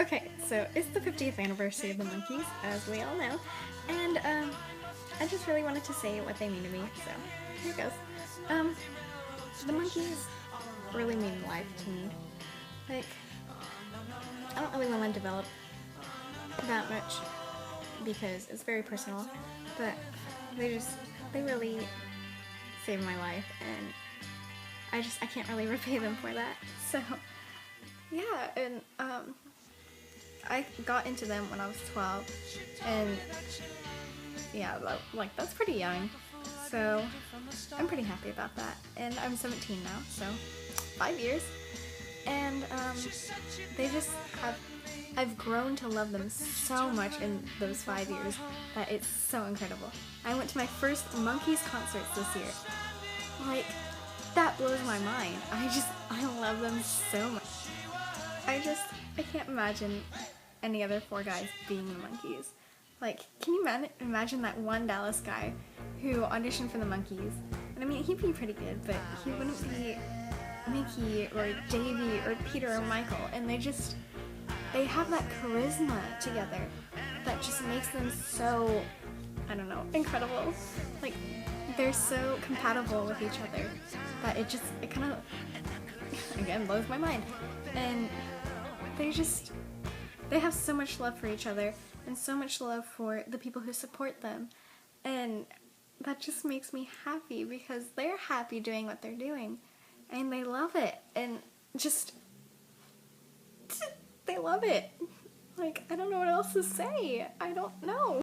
Okay, so it's the 50th anniversary of the Monkees, as we all know, and I just really wanted to say what they mean to me, so here it goes. Um, the Monkees really mean life to me. Like, I don't really want to develop that much because it's very personal, but they really saved my life, and I can't really repay them for that. So, yeah, and I got into them when I was 12, and yeah, like that's pretty young, so I'm pretty happy about that. And I'm 17 now, so 5 years, and they just have, I've grown to love them so much in those 5 years that it's so incredible. I went to my first Monkees concerts this year. Like, that blows my mind. I love them so much. I can't imagine any other four guys being the Monkees. Like, can you imagine that one Dallas guy who auditioned for the Monkees? And I mean, he'd be pretty good, but he wouldn't be Mickey or Davey or Peter or Michael. And they have that charisma together that just makes them so, I don't know, incredible. Like, they're so compatible with each other that it kind of, again, blows my mind. And they have so much love for each other and so much love for the people who support them. And that just makes me happy because they're happy doing what they're doing. And they love it. And they love it. Like, I don't know what else to say. I don't know.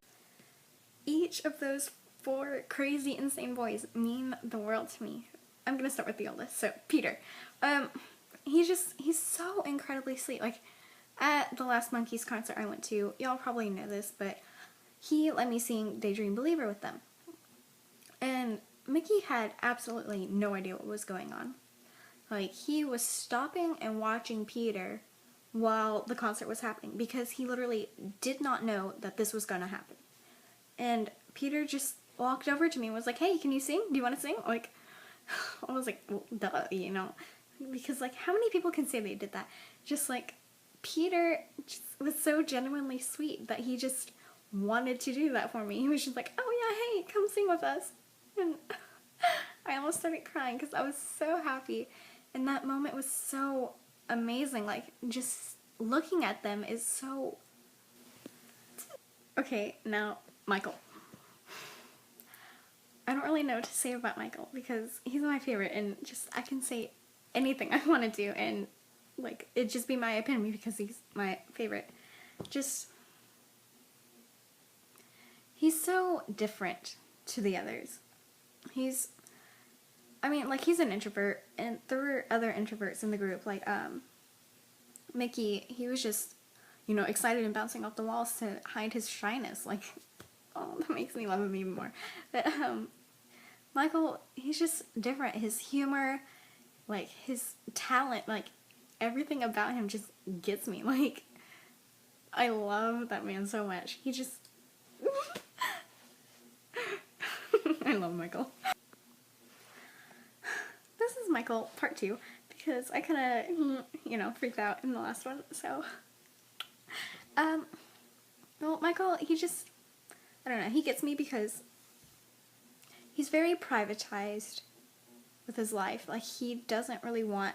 Each of those four crazy, insane boys mean the world to me. I'm gonna start with the oldest. So, Peter. He's so incredibly sweet. Like, at the last Monkees concert I went to, y'all probably know this, but he let me sing Daydream Believer with them. And Mickey had absolutely no idea what was going on. Like, he was stopping and watching Peter while the concert was happening because he literally did not know that this was gonna happen. And Peter just walked over to me and was like, "Hey, can you sing? Do you want to sing?" Like, I was like, well, duh, you know, because like, how many people can say they did that? Just like, Peter just was so genuinely sweet that he just wanted to do that for me. He was just like, "Oh yeah, hey, come sing with us." And I almost started crying because I was so happy. And that moment was so amazing. Like, just looking at them is so... Okay, now, Michael. I don't really know what to say about Michael because he's my favorite, and just I can say anything I want to do and like it'd just be my opinion because he's my favorite. Just, he's so different to the others. He's an introvert, and there were other introverts in the group, like Mickey. He was just, you know, excited and bouncing off the walls to hide his shyness. Like, oh, that makes me love him even more. But Michael, he's just different. His humor, like his talent, like everything about him just gets me. Like, I love that man so much. He just I love Michael. This is Michael part 2 because I kind of, you know, freaked out in the last one. So well, Michael, he just, I don't know, he gets me because he's very privatized with his life. Like, he doesn't really want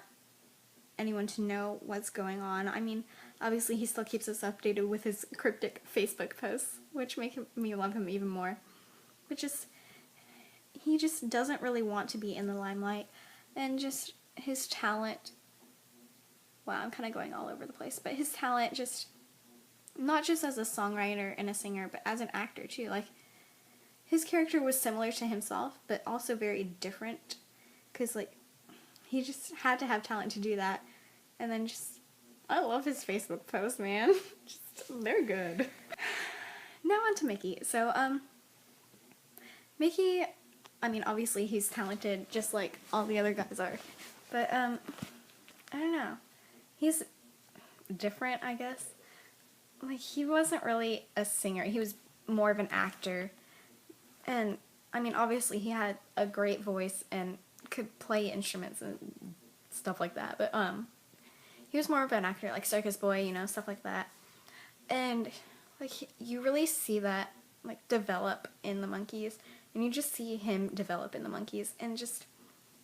anyone to know what's going on. I mean, obviously he still keeps us updated with his cryptic Facebook posts, which make me love him even more. But just, he just doesn't really want to be in the limelight, and just his talent, wow, I'm kind of going all over the place, but his talent just, not just as a songwriter and a singer, but as an actor too. Like, his character was similar to himself, but also very different, because like, he just had to have talent to do that. And then just, I love his Facebook posts, man. Just, they're good. Now on to Mickey. So, Mickey, I mean, obviously he's talented just like all the other guys are. But, I don't know. He's different, I guess. Like, he wasn't really a singer. He was more of an actor. And, I mean, obviously he had a great voice and could play instruments and stuff like that. But, he was more of an actor, like Circus Boy, you know, stuff like that. And like you really see that like develop in the Monkees, and you just see him develop in the Monkees, and just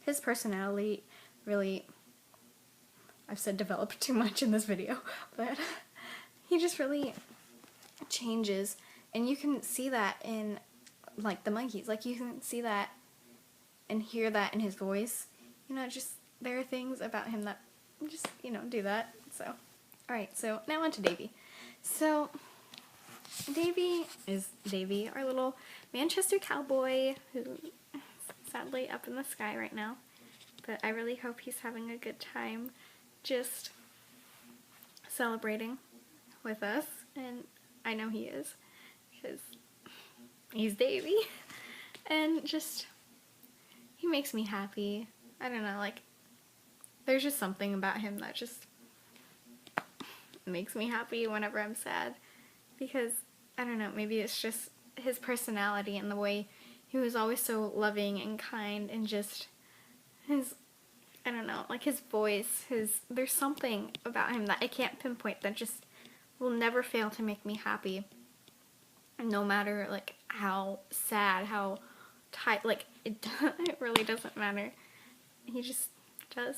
his personality really, I've said develop too much in this video, but he just really changes, and you can see that in like the Monkees. Like you can see that and hear that in his voice. You know, just there are things about him that just, you know, do that. So, alright, so now on to Davy. So, Davy is Davy, our little Manchester cowboy who's sadly up in the sky right now. But I really hope he's having a good time just celebrating with us. And I know he is, because he's Davy. And just, he makes me happy. I don't know, like, there's just something about him that just makes me happy whenever I'm sad. Because, I don't know, maybe it's just his personality and the way he was always so loving and kind, and just his, I don't know, like his voice, there's something about him that I can't pinpoint that just will never fail to make me happy. No matter, like, how sad, how tight, like, it really doesn't matter. He just does.